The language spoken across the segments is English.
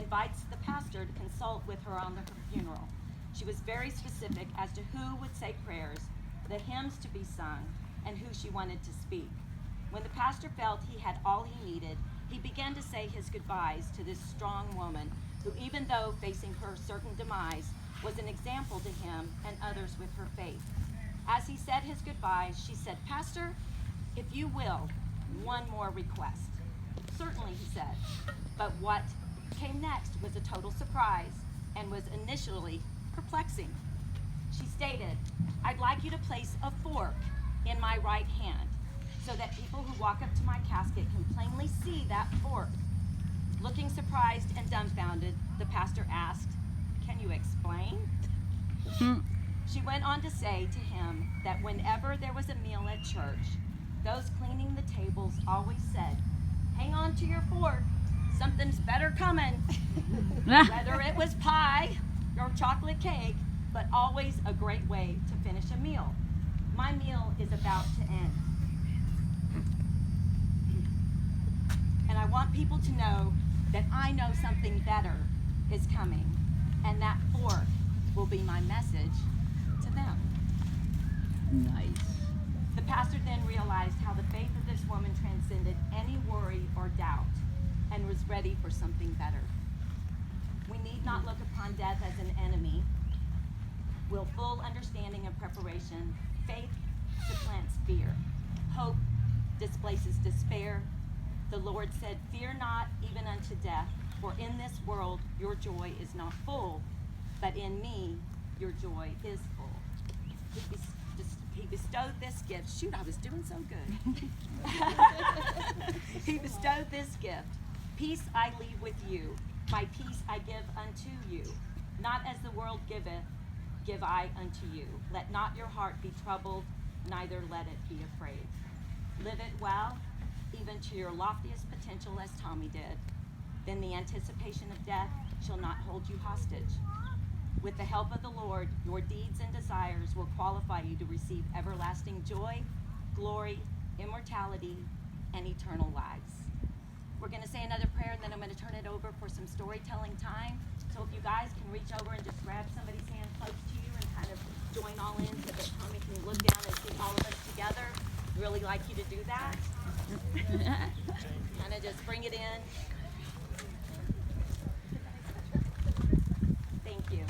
invites the pastor to consult with her on her funeral. She was very specific as to who would say prayers, the hymns to be sung, and who she wanted to speak. When the pastor felt he had all he needed, he began to say his goodbyes to this strong woman who, even though facing her certain demise, was an example to him and others with her faith. As he said his goodbyes, she said, "Pastor, if you will, one more request." "Certainly," he said. But what came next was a total surprise and was initially perplexing. She stated, "I'd like you to place a fork in my right hand so that people who walk up to my casket can plainly see that fork." Looking surprised and dumbfounded, the pastor asked, "Can you explain?" She went on to say to him that whenever there was a meal at church, those cleaning the tables always said, "Hang on to your fork, something's better coming." Whether it was pie or chocolate cake, but always a great way to finish a meal. My meal is about to end. And I want people to know that I know something better is coming, and that fork will be my message to them. Nice. The pastor then realized how the faith of this woman transcended any worry or doubt and was ready for something better. We need not look upon death as an enemy. With full understanding and preparation, faith supplants fear. Hope displaces despair. The Lord said, "Fear not, even unto death, for in this world your joy is not full, but in me your joy is full." He bestowed this gift. Shoot, I was doing so good. He bestowed this gift. "Peace I leave with you. My peace I give unto you. Not as the world giveth, give I unto you. Let not your heart be troubled, neither let it be afraid." Live it well, even to your loftiest potential as Tommy did. Then the anticipation of death shall not hold you hostage. With the help of the Lord, your deeds and desires will qualify you to receive everlasting joy, glory, immortality, and eternal lives. We're going to say another prayer, and then I'm going to turn it over for some storytelling time. So if you guys can reach over and just grab somebody's hand close to you and kind of join all in so that Tommy can look down and see all of us together. Really like you to do that. Kind of just bring it in. Thank you.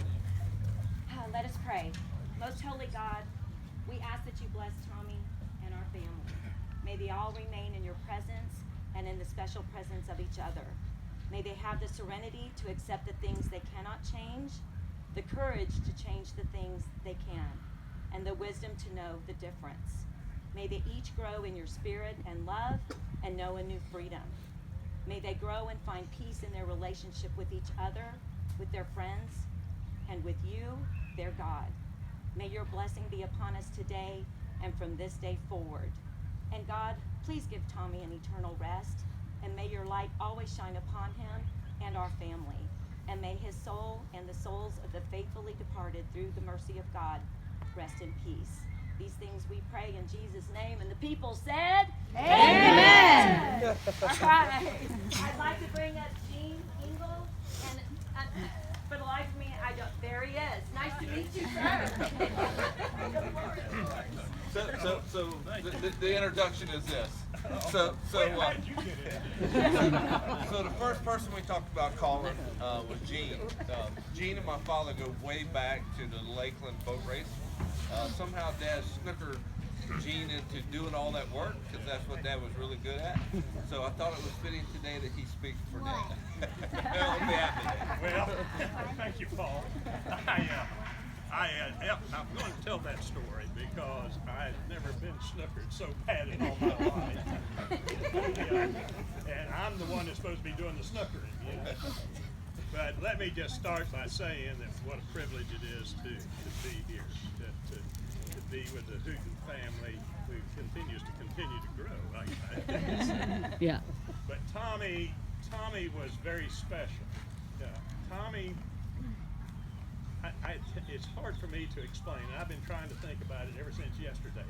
Let us pray. Most holy God, we ask that you bless Tommy and our family. May they all remain in your presence and in the special presence of each other. May they have the serenity to accept the things they cannot change, the courage to change the things they can, and the wisdom to know the difference. May they each grow in your spirit and love and know a new freedom. May they grow and find peace in their relationship with each other, with their friends, and with you, their God. May your blessing be upon us today and from this day forward. And God, please give Tommy an eternal rest, and may your light always shine upon him and our family. And may his soul and the souls of the faithfully departed through the mercy of God rest in peace. These things we pray in Jesus' name, and the people said, Amen. All right. I'd like to bring up Gene Engel, and for the life of me, I don't. There he is. Nice to meet you, sir. So the introduction is this. So the first person we talked about calling was Gene. Gene and my father go way back to the Lakeland boat race. Somehow Dad snookered Gene into doing all that work because that's what Dad was really good at. So I thought it was fitting today that he speaks for Dad. Well, be happy. Well, thank you, Paul. I'm going to tell that story because I've never been snookered so bad in all my life. And I'm the one that's supposed to be doing the snookering. You know? But let me just start by saying that what a privilege it is to be here, to be with the Hooten family who continues to grow. Yeah. But Tommy was very special. Tommy, it's hard for me to explain. I've been trying to think about it ever since yesterday.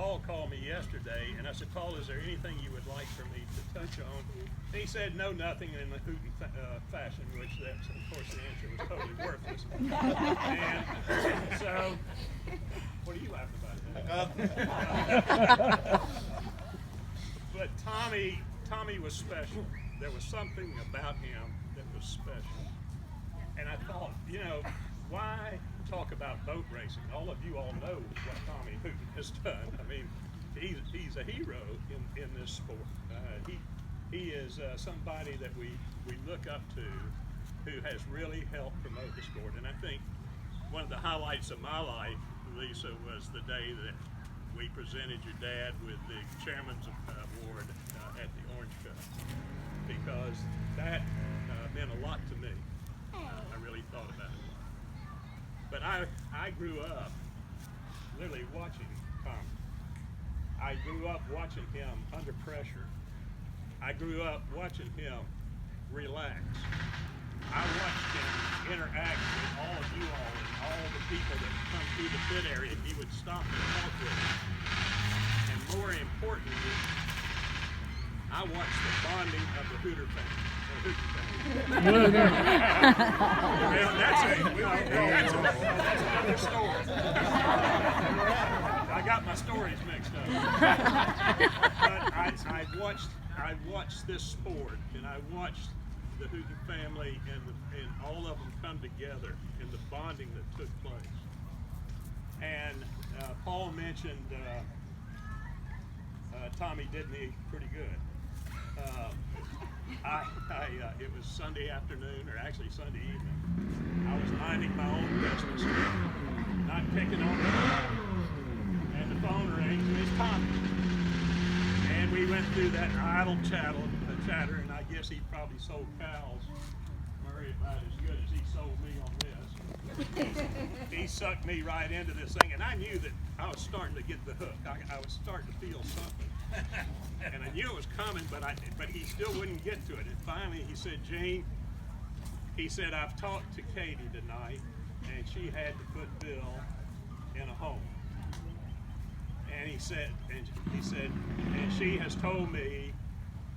Paul called me yesterday, and I said, Paul, is there anything you would like for me to touch on? And he said, no, nothing in the Hooten fashion, which that's, of course, the answer was totally worthless. And so, what are you laughing about? But Tommy was special. There was something about him that was special. And I thought, why talk about boat racing? All of you all know what Tommy Hooten has done. I mean, he's a hero in this sport. He is somebody that we look up to, who has really helped promote the sport. And I think one of the highlights of my life, Lisa, was the day that we presented your dad with the Chairman's Award at the Orange Cup, because that meant a lot to me. I really thought about it. But I grew up literally watching Tom. I grew up watching him under pressure. I grew up watching him relax. I watched him interact with all of you all and all the people that come through the pit area. He would stop and talk with them. And more importantly, I watched the bonding of the Hooten family. Well, that's another story. I got my stories mixed up. But I watched this sport, and I watched the Hooten family and all of them come together in the bonding that took place. And Paul mentioned Tommy did me pretty good. It was Sunday afternoon, or actually Sunday evening. I was minding my own business, not picking on him, and the phone rings, and it's Tommy. And we went through that idle chatter, and I guess he probably sold cows, Murray, about as good as he sold me on this. He sucked me right into this thing, and I knew that I was starting to get the hook. I was starting to feel something. And I knew it was coming, but he still wouldn't get to it. And finally he said, Gene, he said, I've talked to Katie tonight, and she had to put Bill in a home. And he said, and she has told me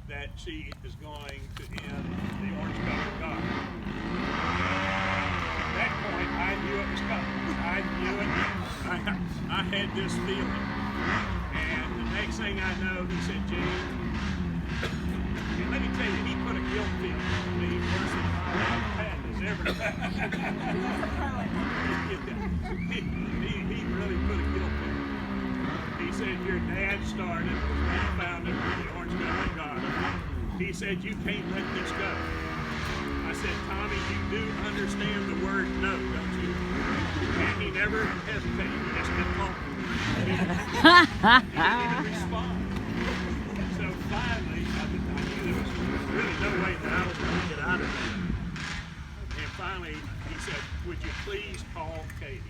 that she is going to end the Orange Cup of God. At that point, I knew it was coming. I knew it. I had this feeling. And the next thing I know, he said, Gene, and let me tell you, he put a guilt feeling on me worse than my life had has ever had. He really put a guilt feeling. He said, your dad started, was founded with the Orange Cup of God. He said, you can't let this go. I said, Tommy, you do understand the word no, don't you? And he never hesitated. He just kept talking. He didn't respond. So finally, I knew there was really no way that I was going to get out of there. And finally, he said, would you please call Katie?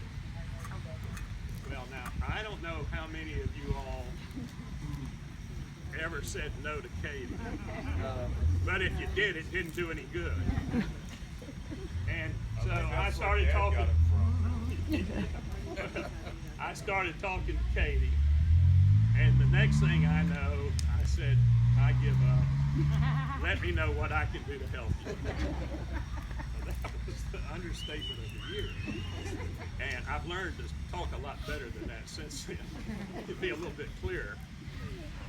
Well, now, I don't know how many of you all ever said no to Katie. But if you did, it didn't do any good. And so I started talking. I started talking to Katie, and the next thing I know, I said, I give up. Let me know what I can do to help you. That was the understatement of the year. And I've learned to talk a lot better than that since then, to be a little bit clearer.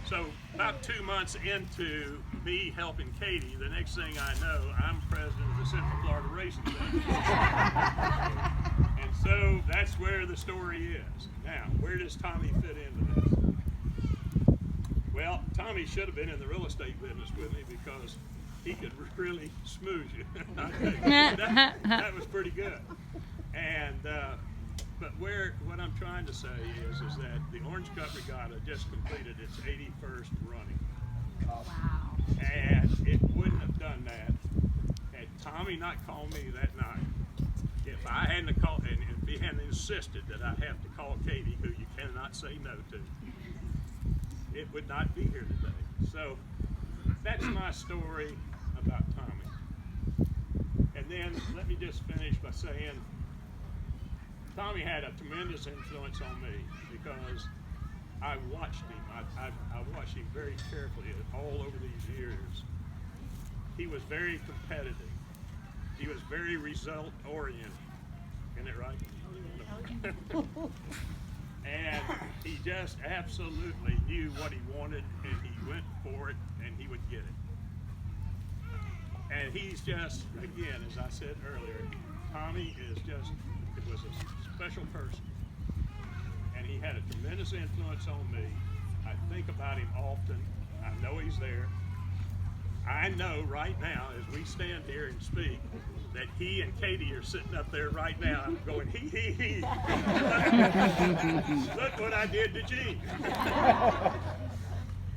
So about 2 months into me helping Katie, the next thing I know, I'm president of the Central Florida Racing Team. And so that's where the story is. Now, where does Tommy fit into this? Well, Tommy should have been in the real estate business with me because he could really smooth you. that was pretty good. And but what I'm trying to say is that the Orange Cup Regatta just completed its 81st running. Wow. And it wouldn't have done that had Tommy not called me that night. If I hadn't called, and if he hadn't insisted that I have to call Katie, who you cannot say no to, it would not be here today. So that's my story about Tommy. And then let me just finish by saying Tommy had a tremendous influence on me because I watched him. I watched him very carefully all over these years. He was very competitive. He was very result oriented. Isn't it right? And he just absolutely knew what he wanted, and he went for it, and he would get it. And he's just, again, as I said earlier, Tommy is just, it was a special person. And he had a tremendous influence on me. I think about him often. I know he's there. I know right now, as we stand here and speak, that he and Katie are sitting up there right now going, hee hee hee. Look what I did to Gene.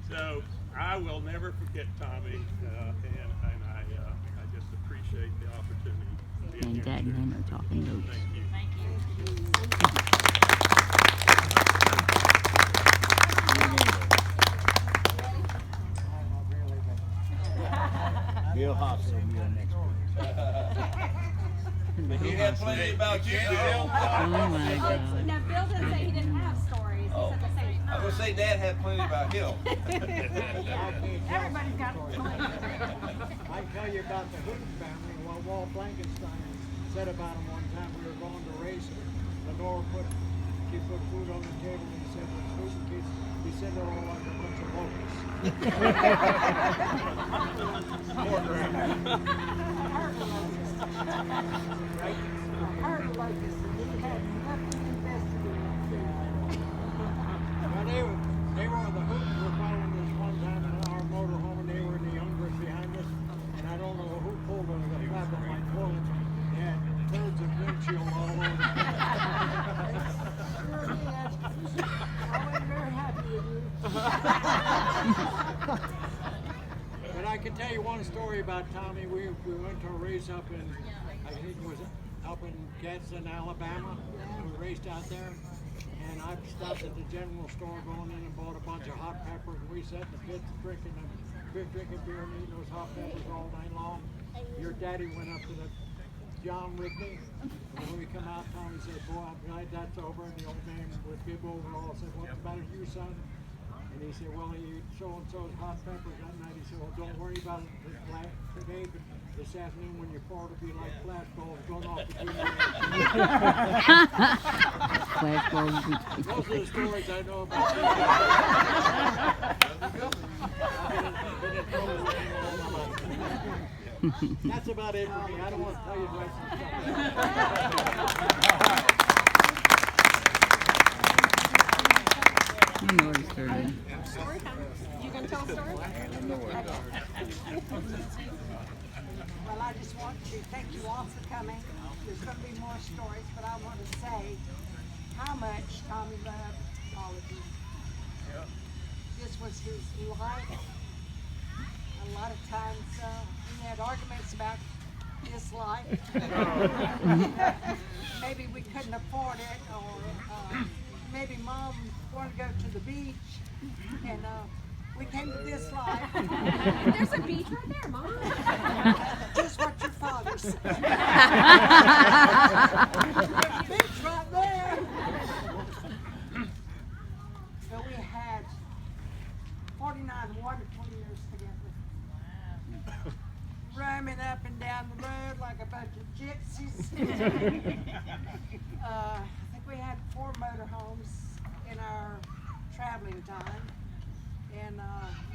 So I will never forget Tommy, and I just appreciate the opportunity. And Dad and him are talking notes. Thank you. Thank you. Bill Hobbs will be on next week. He had plenty about you, Bill. Oh my God. Now, Bill didn't say he didn't have stories. He said the same I was gonna say Dad had plenty about him. Everybody's got plenty. I can tell you about the Hooten family and what Walt Blankenstein said about them one time. We were going to race. Lenore she put food on the table and he said, the Hooten kids, he said they're all like a bunch of locusts. Well, they were the Hootens were following us one time in our motorhome, and they were in the young girls behind us. And I don't know who pulled on the flap of my toilet. They had birds and windshield all over. But I can tell you one story about Tommy. We went to a race up in, I think it was up in Gadsden, Alabama. We raced out there, and I stopped at the general store going in and bought a bunch of hot peppers. We sat in the pits drinking beer and eating those hot peppers all night long. Your daddy went up to the John with me. And when we come out, Tommy said, boy, I'm glad that's over. And the old man with bib overall said, what's the matter with you, son? And he said, well, he so-and-so's hot peppers that night. He said, well, don't worry about it today, but this afternoon when you fall, it'll be like flashballs going off between your legs. Those are the stories I know about you. I've been in trouble with him all my life. That's about it for me. I don't want to tell you the rest of the stuff. I know what he's doing. Story time. You gonna tell a story? Well, I just want to thank you all for coming. There's going to be more stories, but I want to say how much Tommy loved all of you. This was his life. A lot of times we had arguments about his life. Maybe we couldn't afford it, or maybe Mom wanted to go to the beach, and we came to this life. There's a beach right there, Mom. Just what your father said. Beach right there. So we had 49 wonderful years together. Roaming up and down the road like a bunch of gypsies. I think we had 4 motorhomes in our traveling time. And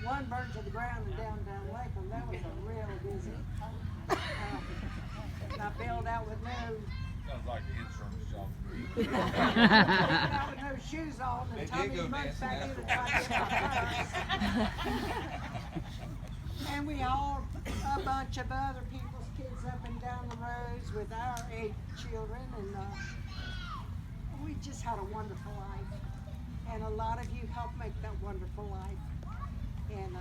one burned to the ground in downtown Lakeland. That was a real busy. And I bailed out with Sounds like an insurance job. out with no shoes on and They did Tommy go months dancing back in to try to get my purse. And we all, a bunch of other people's kids up and down the roads with our 8 children, and we just had a wonderful life. And a lot of you helped make that wonderful life. And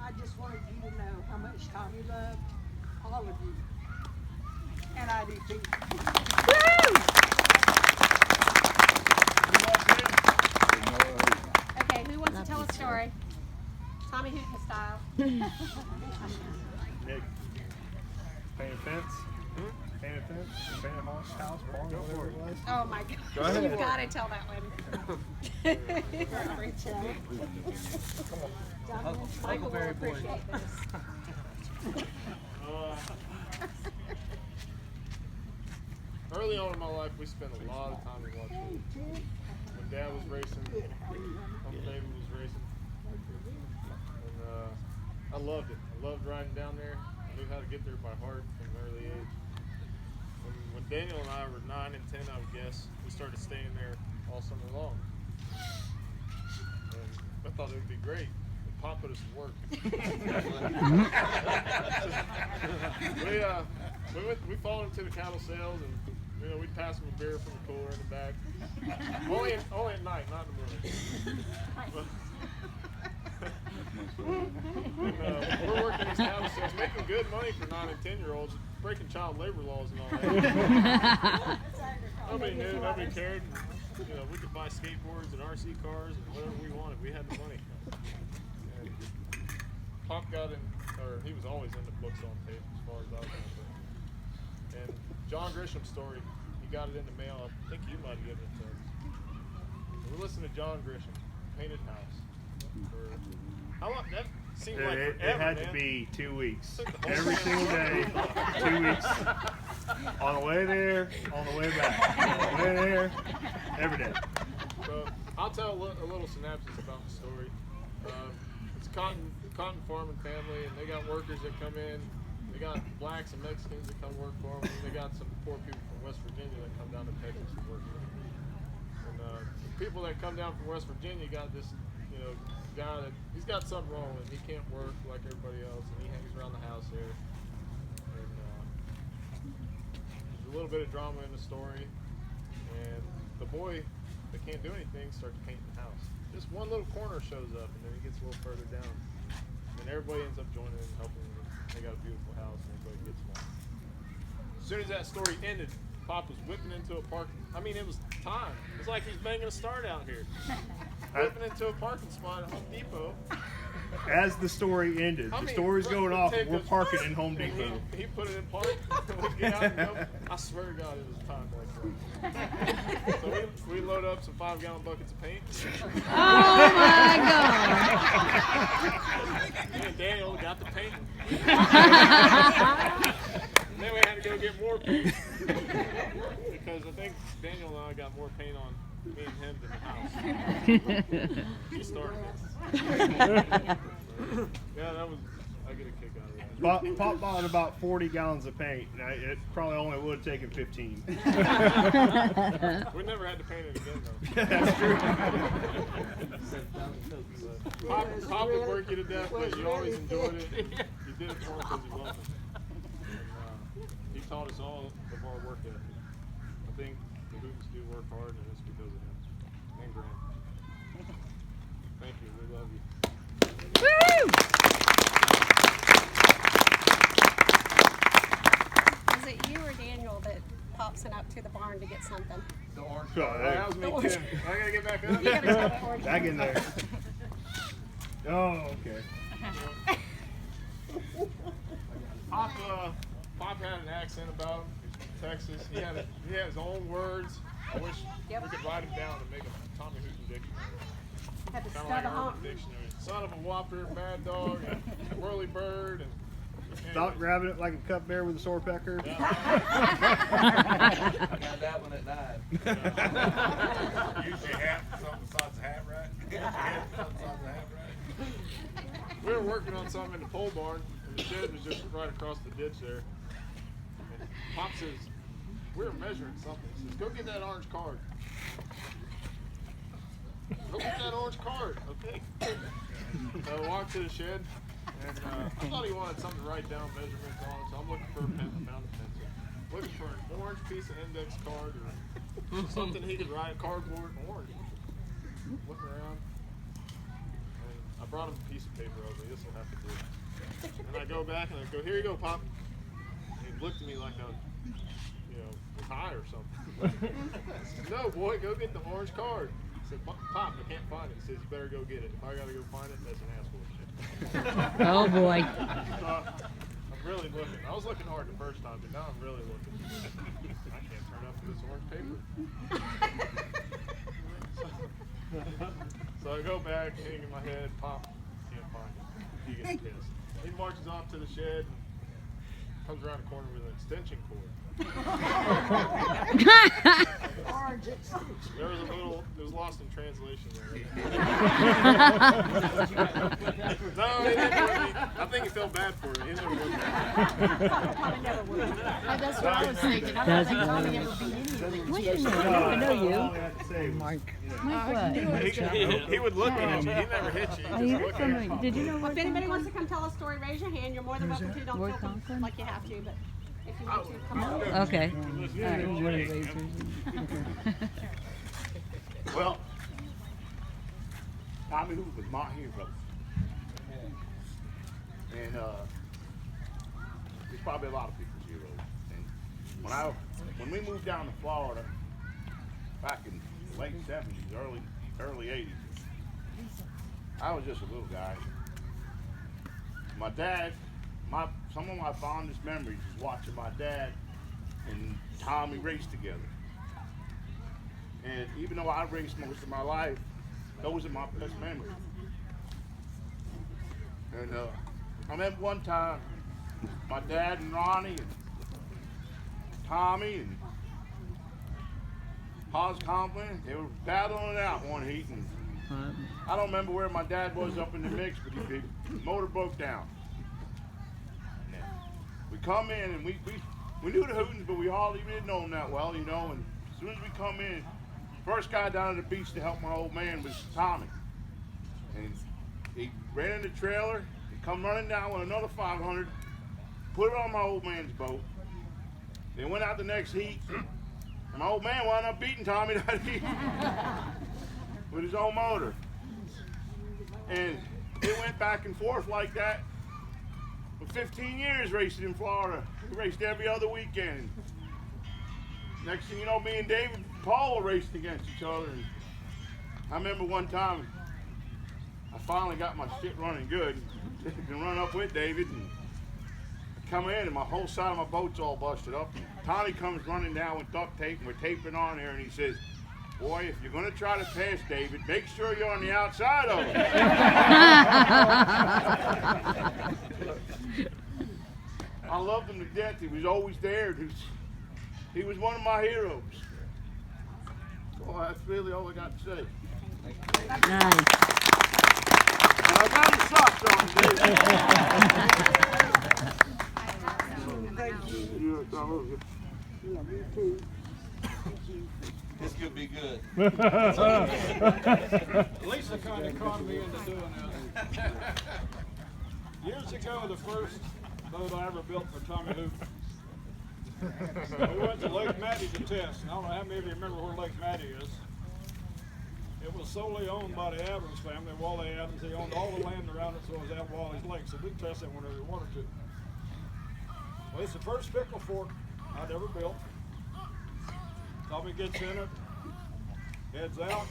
I just wanted you to know how much Tommy loved all of you. And I do too. Okay, who wants to tell a story? Tommy Hooten style. Nick, paint a fence, Painted fence, painted house, barn, whatever it was. Oh my God. Go ahead. You've got to tell that one. Michael will appreciate this. Early on in my life, we spent a lot of time in Washington. When Dad was racing, Uncle David was racing, and I loved it. I loved riding down there. I knew how to get there by heart from an early age. When Daniel and I were 9 and 10, I would guess, we started staying there all summer long. And I thought it would be great. But Pop put us to work. We followed him to the cattle sales, and we'd pass him a beer from the cooler in the back. Only at night, not in the morning. We're working these cattle sales, making good money for 9 and 10-year-olds, breaking child labor laws and all that. Nobody knew, nobody cared. We could buy skateboards and RC cars and whatever we wanted. We had the money. And Pop got in, or he was always into books on tape as far as I was concerned. And John Grisham's story, he got it in the mail. I think you might have given it to him. We listened to John Grisham, Painted House. For how long? That seemed like forever, It had man. to be 2 weeks. Took the whole Every time. single day, 2 weeks. On the way there, on the way back. On the way there, every day. So I'll tell a little synopsis about the story. It's a cotton farming family, and they got workers that come in. They got blacks and Mexicans that come work for them, and they got some poor people from West Virginia that come down to Texas and work for them. And the people that come down from West Virginia got this, guy that he's got something wrong with him. He can't work like everybody else, and he hangs around the house there. And there's a little bit of drama in the story, and the boy that can't do anything starts painting the house. Just one little corner shows up, and then he gets a little further down, and everybody ends up joining in and helping him. They got a beautiful house, and everybody gets along. As soon as that story ended, Pop was whipping into a park. I mean, it was time. It's like he's banging a start out here. Whipping into a parking spot at Home Depot. As the story ended, the story's going off, and we're parking in Home And Depot. He put it in park. We get out and go. I swear to God, it was time like that. So we load up some 5-gallon buckets of paint. Oh my Me and Daniel got the paint. And then we had to go get more paint. Because I think Daniel and I got more paint on me and him than the house. He started it. Yeah, I get a kick out of that. Pop bought about 40 gallons of paint. Now, it probably only would have taken 15. We never had to paint it again, though. That's true. Pop would work you to death, but you always enjoyed it. You did it for him because you loved him. And, he taught us all of our work ethic. I think the Hootens do work hard, and it's because of him. And Grant. Thank you. We love you. Is it you or Daniel that pops it up to the barn to get something? The orange So, car. That was me, too. I gotta get back up. You gotta tell the orange. Back in there. Oh, okay. Pop had an accent about him. He's from Texas. He had his own words. I wish we could write him down and make a Tommy Hooten dictionary. Had to Kind of stud like a an hump. urban dictionary. Son of a whopper, bad dog, and whirly bird, and Stop grabbing it like a cupbearer with a sore pecker. I got that one at 9. Usually hat, something besides a hat rack. Something besides a hat rack. We were working on something in the pole barn, and the shed was just right across the ditch there. And Pop says, we were measuring something. He says, go get that orange card. Go get that orange card, okay? So I walked to the shed, and I thought he wanted something to write down measurements on, so I'm looking for a pen, found a pencil. Looking for an orange piece of index card or something he could write, cardboard orange. Looking around. I brought him a piece of paper over. This will have to do. And I go back and I go, here you go, Pop. And he looked at me like I was high or something. I said, no, boy, go get the orange card. I said, Pop, I can't find it. He says, you better go get it. If I got to go find it, that's an asshole shit. Oh boy. I'm really looking. I was looking hard the first time, but now I'm really looking. I can't turn up this orange paper. So I go back, hanging my head, pop, can't find it. He gets pissed. He marches off to the shed, and comes around the corner with an extension cord. There was a little, it was lost in translation there. No, he didn't really, I think he felt bad for it. He never looked at it. That's what I was thinking. I don't think Tommy ever beat anything. Well, you know, I know you. Mike. Mike what? He would look at you. He never hit you. He just looked at you. Did you know what? If anybody wants to come tell a story, raise your hand. You're more than welcome to. Don't feel like you have to, but if you want to, come on. Okay. Well, Tommy Hooten was my hero. And he's probably a lot of people's hero. And when we moved down to Florida back in the late 70s, early 80s, I was just a little guy. My dad, some of my fondest memories is watching my dad and Tommy race together. And even though I raced most of my life, those are my best memories. And I remember one time, my dad and Ronnie and Tommy and Haas Conklin, they were battling it out one heat. And I don't remember where my dad was up in the mix, but the motor broke down. We come in and we knew the Hootens, but we hardly didn't know them that well, you know. And as soon as we come in, first guy down at the beach to help my old man was Tommy. And he ran in the trailer, he come running down with another 500, put it on my old man's boat. They went out the next heat, and my old man wound up beating Tommy that heat with his own motor. And it went back and forth like that. For 15 years racing in Florida. We raced every other weekend. Next thing you know, me and David Paul were racing against each other. And I remember one time, I finally got my shit running good and run up with David. And I come in and my whole side of my boat's all busted up. And Tommy comes running down with duct tape and we're taping on there and he says, "Boy, if you're going to try to pass David, make sure you're on the outside of him." I loved him to death. He was always there. He was one of my heroes. Well, that's really all I got to say. Nice. And I got his socks on today. Thank you. Yes, I love you. Love you too. This could be good. Lisa kind of conned me into doing that. Years ago, the first boat I ever built for Tommy Hooten. We went to Lake Mattie to test. And I don't know how many of you remember where Lake Mattie is. It was solely owned by the Adams family, Wally Adams. They owned all the land around it, so it was out Wally's Lake. So we could test it whenever we wanted to. Well, it's the first pickle fork I'd ever built. Tommy gets in it, heads out,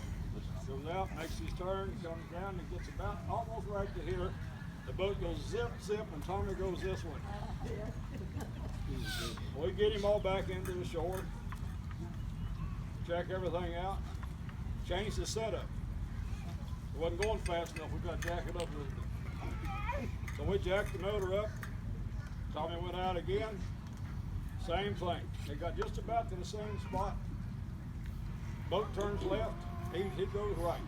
goes out, makes his turn, comes down, and gets about almost right to here. The boat goes zip, zip, and Tommy goes this way. We get him all back into the shore, check everything out, change the setup. It wasn't going fast enough, we got to jack it up a little bit. So we jacked the motor up, Tommy went out again, same thing. They got just about to the same spot. Boat turns left, he goes right.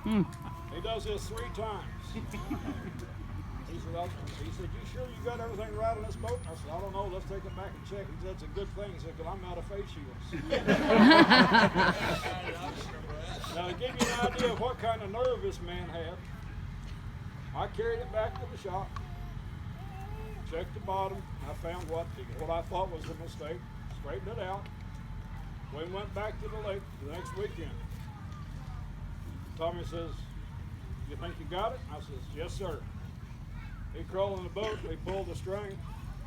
He does this 3 times. He said, "You sure you got everything right on this boat?" I said, "I don't know, let's take it back and check." He said, "That's a good thing." He said, "'Cause I'm out of face shields." Now, to give you an idea of what kind of nerve this man had, I carried it back to the shop, checked the bottom, I found what I thought was a mistake, straightened it out. We went back to the lake the next weekend. Tommy says, "You think you got it?" I says, "Yes, sir." He crawled in the boat, we pulled the string,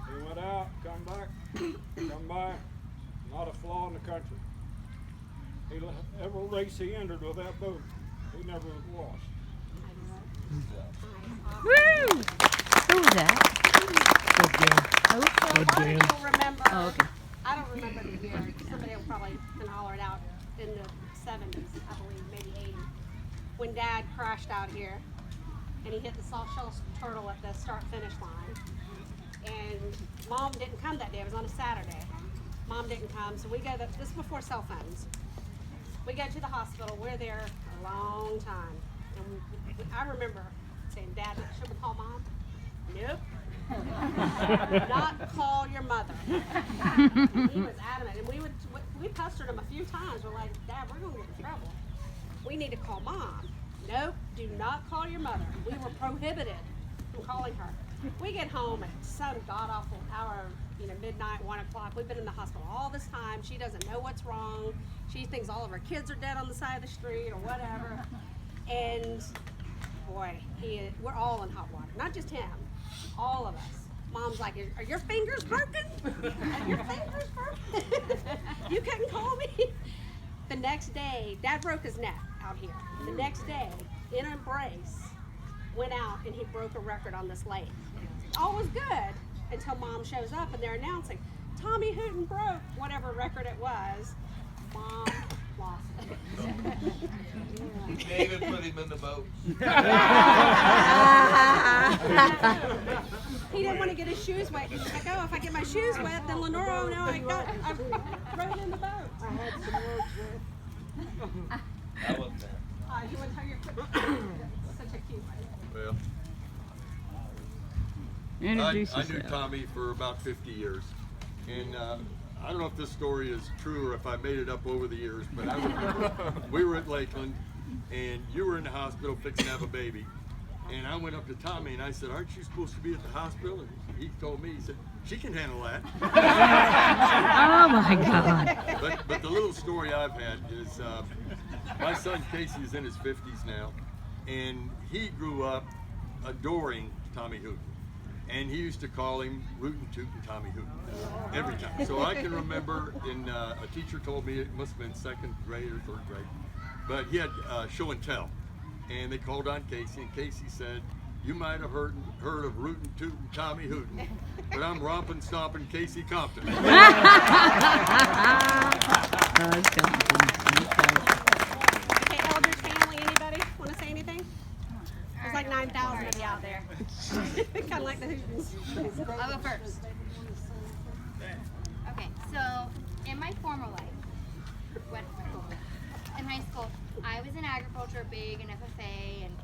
he went out, come back, come by, not a flaw in the country. Every race he entered with that boat, he never was lost. Woo! Who was that? So a lot of you will remember, Oh, okay. I don't remember the year, somebody will probably can holler it out, in the 70s, I believe, maybe 80, when Dad crashed out here and he hit the soft shell turtle at the start-finish line. And Mom didn't come that day, it was on a Saturday. Mom didn't come, so we go, this is before cell phones. We go to the hospital, we're there a long time. And I remember saying, Dad, should we call Mom? Nope. Not call your mother. He was adamant, and we pestered him a few times. We're like, Dad, we're gonna get in trouble. We need to call Mom. Nope, do not call your mother. We were prohibited from calling her. We get home at some god awful hour, midnight, 1 o'clock. We've been in the hospital all this time. She doesn't know what's wrong. She thinks all of her kids are dead on the side of the street or whatever. And boy, we're all in hot water. Not just him, all of us. Mom's like, are your fingers broken? Are your fingers broken? You couldn't call me? The next day, Dad broke his neck out here. The next day, in an embrace, went out and he broke a record on this lake. All was good until Mom shows up and they're announcing, Tommy Hooten broke whatever record it was. Mom lost it. David put him in the boat. He didn't want to get his shoes wet. He's like, oh, if I get my shoes wet, then Lenora will know I rode in the boat. I had some words with. I wasn't there. You want to tell your such a cute one. Well, Introduce I knew yourself. Tommy for about 50 years, and I don't know if this story is true or if I made it up over the years, but I remember we were at Lakeland, and you were in the hospital fixing to have a baby, and I went up to Tommy and I said, aren't you supposed to be at the hospital? And he told me, he said, she can handle that. Oh my God. But the little story I've had is my son Casey is in his 50s now, and he grew up adoring Tommy Hooten. And he used to call him Rooten, Tooten, Tommy Hooten every time. So I can remember, a teacher told me it must have been 2nd grade or 3rd grade, but he had show and tell. And they called on Casey, and Casey said, you might have heard of Rooten, Tooten, Tommy Hooten, but I'm romping, stomping Casey Compton. Oh, that's kind of fun. Okay, elders, family, anybody want to say anything? There's like 9,000 of you out there. Kind of like the Hootens. I'll go first. Okay, so in my former life, in high school, I was in agriculture, big in FFA, and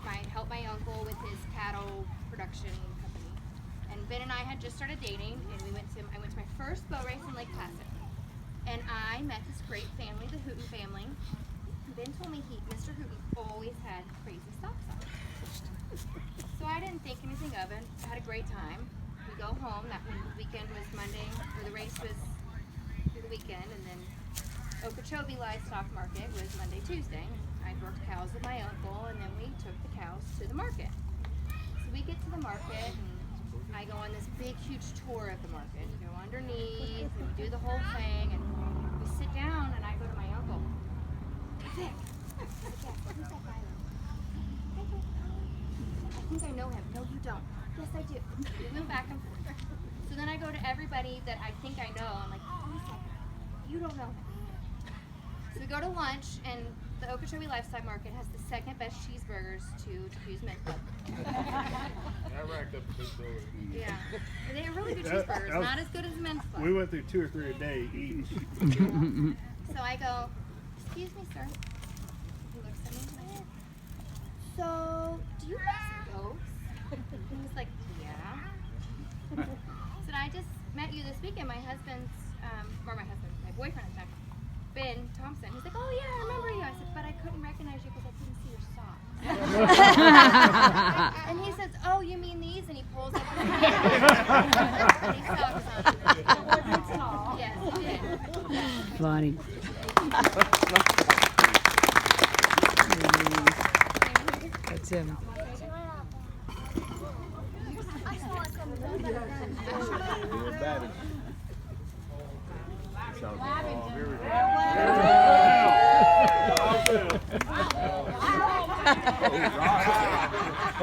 I helped my uncle with his cattle production company. And Ben and I had just started dating, and I went to my first boat race in Lake Placid. And I met this great family, the Hooten family. Ben told me Mr. Hooten always had crazy socks on. So I didn't think anything of it. I had a great time. We go home. That weekend was Monday, or the race was through the weekend, and then Okeechobee Livestock Market was Monday, Tuesday. I worked cows with my uncle, and then we took the cows to the market. So we get to the market, and I go on this big, huge tour of the market. We go underneath, and we do the whole thing, and we sit down, and I go to my uncle. Vic, who's that guy? I think I know him. No, you don't. Yes, I do. We went back and forth. So then I go to everybody that I think I know. I'm like, who's that guy? You don't know him. So we go to lunch, and the Okeechobee Livestock Market has the 2nd best cheeseburgers to Hughes Men's Club. I racked up a big bill. Yeah. And they are really good cheeseburgers. Not as good as Men's Club. We went through 2 or 3 a day each. So I go, excuse me, sir. He looks at me and I said, so, do you raise goats? And he's like, yeah. I said, I just met you this weekend. My husband's, my boyfriend is back. Ben Thompson. He's like, oh yeah, I remember you. I said, but I couldn't recognize you because I couldn't see your socks. And he says, oh, you mean these? And he pulls up his hands. And he socks on. Yes, he did. Funny. That's him.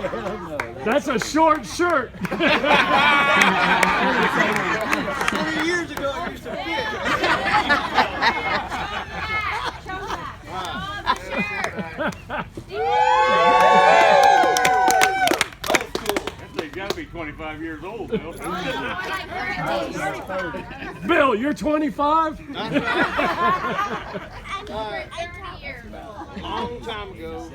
Hell no. That's a short shirt. 20 years ago, it used to fit. They've got to be 25 years old, Bill. Bill, you're 25? Long time ago,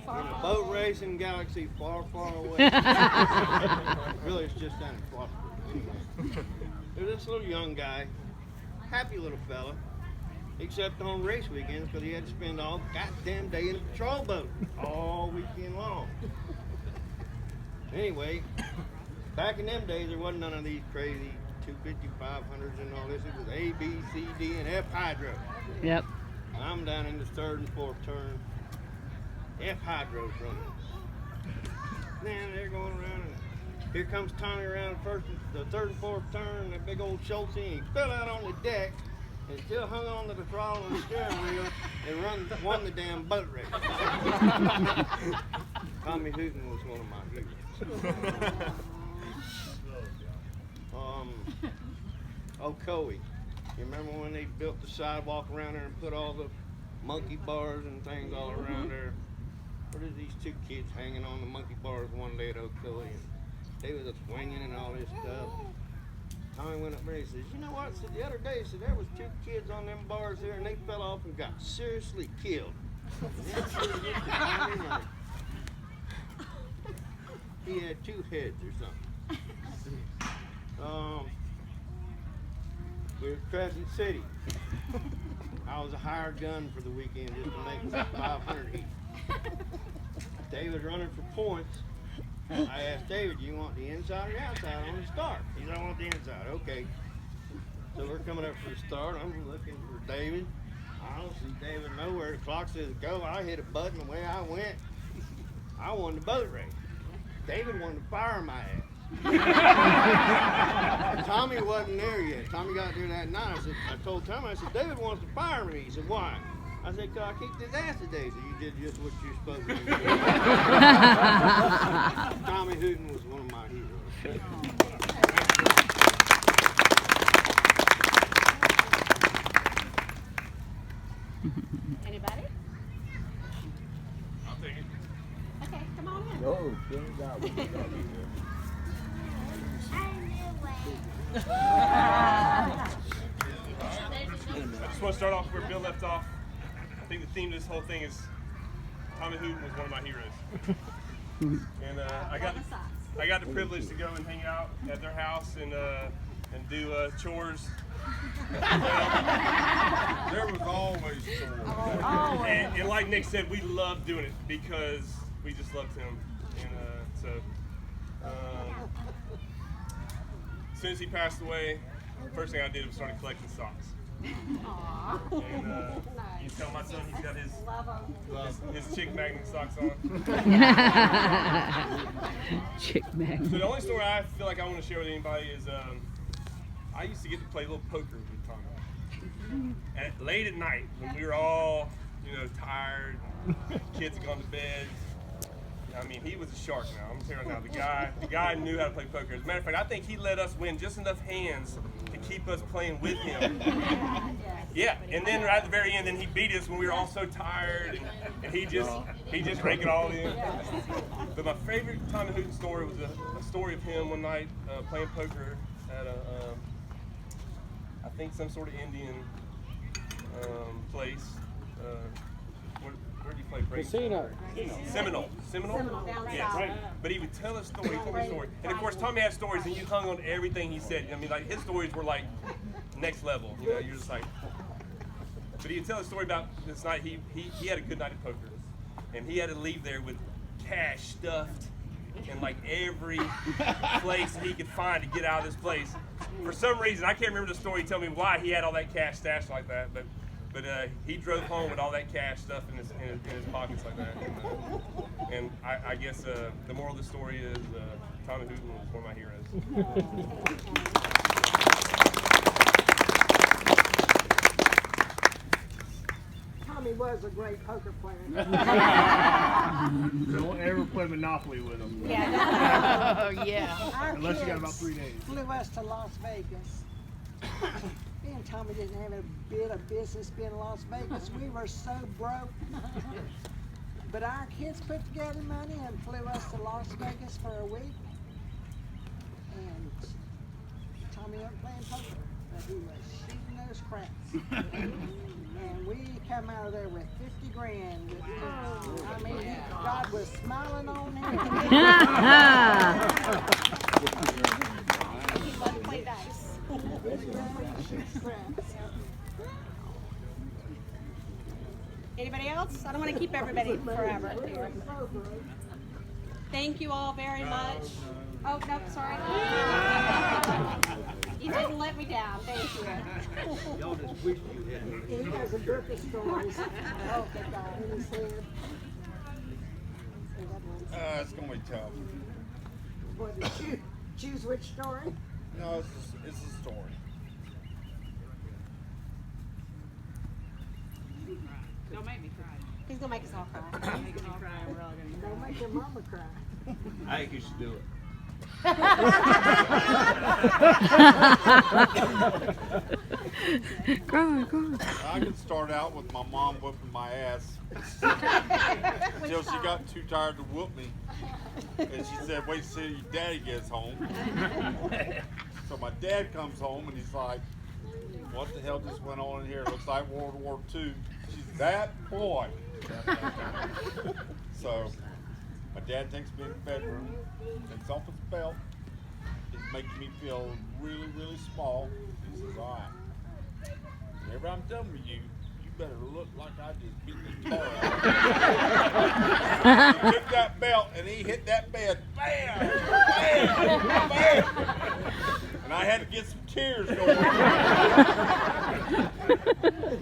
in a boat racing galaxy far, far away. Really, it's just down in Florida. Anyway, there's this little young guy, happy little fella, except on race weekends because he had to spend all goddamn day in a patrol boat all weekend long. Anyway, back in them days, there wasn't none of these crazy 250, 500s and all this. It was A, B, C, D, and F hydro. Yep. I'm down in the third and fourth turn. F hydro's running. Man, they're going around, and here comes Tommy around the third and fourth turn. That big old Schultz, he fell out on the deck and still hung on to the throttle and the steering wheel and won the damn boat race. Tommy Hooten was one of my heroes. Ocoee. You remember when they built the sidewalk around there and put all the monkey bars and things all around there? What are these two kids hanging on the monkey bars one day at Ocoee? And they was swinging and all this stuff. Tommy went up there and he says, you know what? So the other day, he said, there was two kids on them bars there and they fell off and got seriously killed. He had two heads or something. We're in Crescent City. I was a hired gun for the weekend just to make 500 each. David running for points. I asked David, do you want the inside or the outside on the start? He said, I want the inside. Okay. So we're coming up for the start. I'm looking for David. I don't see David nowhere. The clock says go. I hit a button. The way I went, I won the boat race. David wanted to fire my ass. Tommy wasn't there yet. Tommy got there that night. I told Tommy, I said, David wants to fire me. He said, why? I said, because I kicked his ass today. So you did just what you're supposed to do. Tommy Hooten was one of my heroes. Anybody? I'll take it. Okay, come on in. Oh, good job. I just want to start off where Bill left off. I think the theme of this whole thing is Tommy Hooten was one of my heroes. And I got the privilege to go and hang out at their house and do chores. There was always chores. And like Nick said, we loved doing it because we just loved him. And as soon as he passed away, the first thing I did was started collecting socks. Aww. And you tell my son he's got his chick magnet socks on. Chick magnet. So the only story I feel like I want to share with anybody is I used to get to play a little poker with Tommy. Late at night when we were all, tired, kids had gone to bed. I mean, he was a shark now. I'm telling you now, the guy knew how to play poker. As a matter of fact, I think he let us win just enough hands to keep us playing with him. Yeah, and then right at the very end, then he beat us when we were all so tired, and he just raked it all in. But my favorite Tommy Hooten story was a story of him one night playing poker at I think some sort of Indian place. Where do you play? Casino. Seminole. Yes. Right. But he would tell a story, and of course Tommy had stories, and you hung on everything he said. I mean, like his stories were like next level. You're just like. But he would tell a story about this night. He had a good night of poker, and he had to leave there with cash stuffed in like every place he could find to get out of this place. For some reason, I can't remember the story. Tell me why he had all that cash stashed like that, but he drove home with all that cash stuff in his pockets like that. And I guess the moral of the story is Tommy Hooten was one of my heroes. Tommy was a great poker player. Don't ever play Monopoly with them. Oh, yeah. Our Unless you got kids about 3 days. flew us to Las Vegas. Me and Tommy didn't have a bit of business being in Las Vegas. We were so broke. But our kids put together money and flew us to Las Vegas for a week. And Tommy wasn't playing poker, but he was shooting those craps. And we come out of there with 50 grand. I mean, God was smiling on him. He loved to play dice. Anybody else? I don't want to keep everybody forever here. Thank you all very much. Oh, no, sorry. You didn't let me down. Thank you. Y'all just wish you had. He has a book of stories. Oh, the guy in his head. It's gonna be tough. What, did you choose which story? No, it's a story. Don't make me cry. He's going to make us all cry. Don't make me cry. We're all gonna Don't make your mama cry. I think you should do it. Go on. I could start out with my mom whooping my ass until she got too tired to whoop me. And she said, wait till your daddy gets home. So my dad comes home and he's like, what the hell just went on in here? It looks like World War II. She's that boy. So my dad takes me in the bedroom, takes off his belt. He's making me feel really, really small. He says, all right, whenever I'm done with you, you better look like I just beat the tar out of you. He took that belt and he hit that bed. Bam! Bam! Bam! And I had to get some tears going.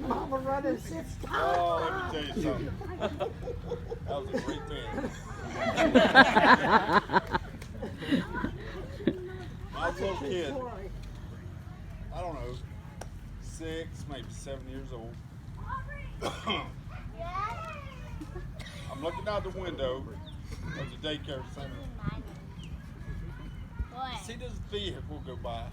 Mama running 6 times. Oh, let me tell you something. That was a great thing. I was a little kid. I don't know, 6, maybe 7 years old. I'm looking out the window of the daycare center. What? See this vehicle go by.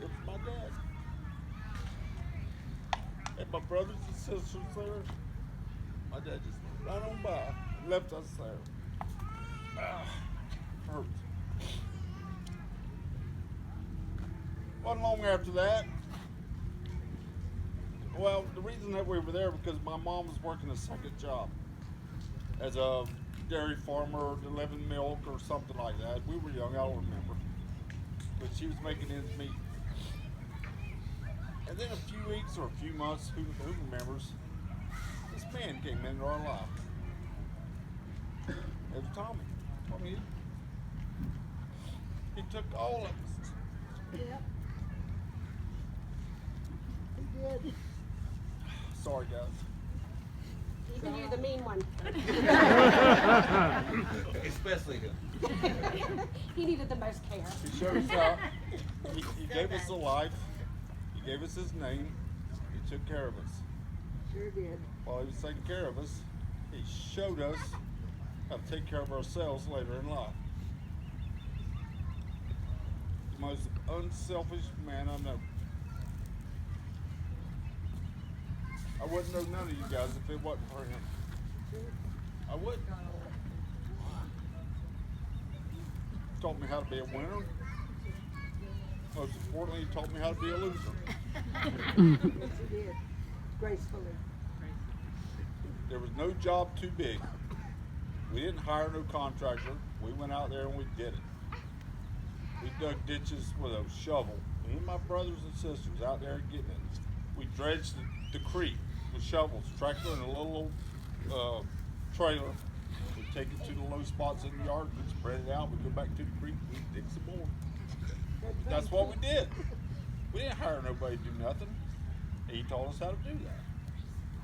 It was my dad. And my brothers and sisters there. My dad just ran on by, left us there. Hurt. Wasn't long after that. Well, the reason that we were there because my mom was working a second job as a dairy farmer, delivering milk or something like that. We were young, I don't remember. But she was making ends meet. And then a few weeks or a few months, who remembers, this man came into our life. It was Tommy. Tommy. He took all of us. Yep. He did. Sorry, guys. Even you, the mean one. Especially him. He needed the most care. He showed us how. He gave us a life. He gave us his name. He took care of us. Sure did. While he was taking care of us, he showed us how to take care of ourselves later in life. The most unselfish man I know. I wouldn't know none of you guys if it wasn't for him. I wouldn't. Taught me how to be a winner. Most importantly, he taught me how to be a loser. Yes, he did. Gracefully. There was no job too big. We didn't hire no contractor. We went out there and we did it. We dug ditches with a shovel. Me and my brothers and sisters out there getting it. We dredged the creek with shovels, tractor and a little old trailer. We take it to the low spots in the yard, we spread it out, we go back to the creek, we dig some more. That's what we did. We didn't hire nobody to do nothing. He taught us how to do that.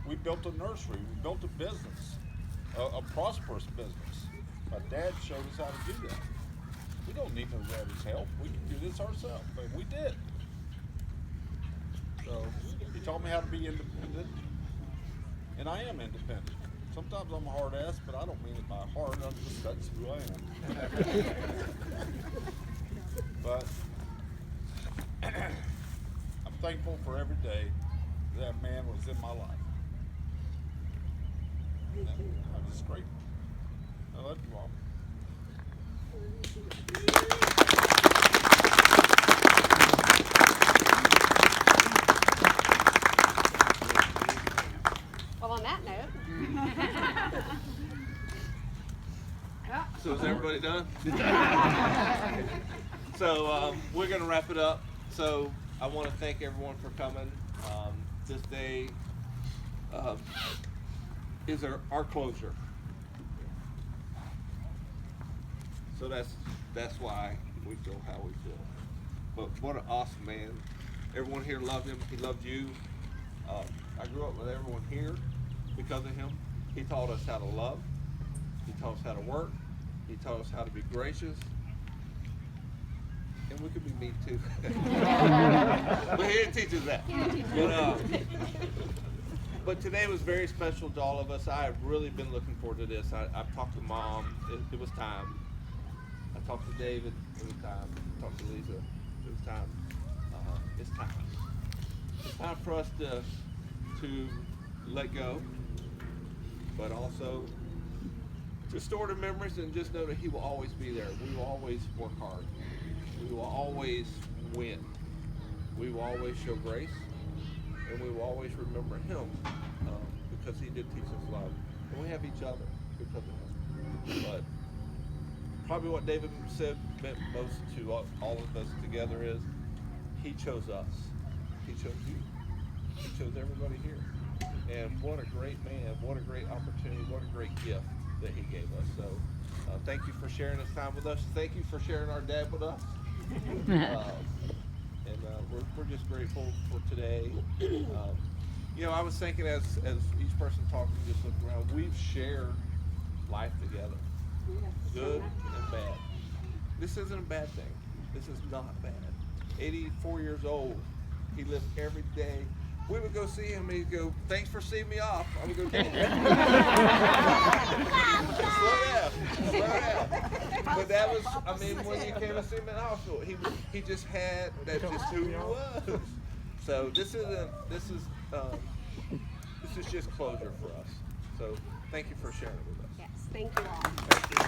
We built a nursery, we built a business, a prosperous business. My dad showed us how to do that. We don't need nobody's help. We can do this ourselves. And we did. So he taught me how to be independent. And I am independent. Sometimes I'm a hard ass, but I don't mean it by hard. That's who I am. But I'm thankful for every day that man was in my life. And I'm just grateful. I love you, Mom. Well, on that note. So is everybody done? So we're going to wrap it up. So I want to thank everyone for coming. This day is our closure. So that's why we feel how we feel. But what an awesome man. Everyone here loved him. He loved you. I grew up with everyone here because of him. He taught us how to love. He taught us how to work. He taught us how to be gracious. And we could be mean too. But he didn't teach us that. But today was very special to all of us. I have really been looking forward to this. I've talked to Mom. It was time. I talked to David. It was time. I talked to Lisa. It was time. It's time. It's time for us to let go, but also to store the memories and just know that he will always be there. We will always work hard. We will always win. We will always show grace, and we will always remember him because he did teach us love. And we have each other because of him. But probably what David said meant most to all of us together is he chose us. He chose you. He chose everybody here. And what a great man, what a great opportunity, what a great gift that he gave us. So thank you for sharing this time with us. Thank you for sharing our dad with us. We're just grateful for today. I was thinking as each person talked, just looking around, we've shared life together, good and bad. This isn't a bad thing. This is not bad. 84 years old, he lived every day. We would go see him and he'd go, "Thanks for seeing me off. I'm going to go get Slow down. But that was, when you came to see him in the hospital, he just had, that's just who he was. So this is just closure for us. So thank you for sharing it with us. Yes, thank you all.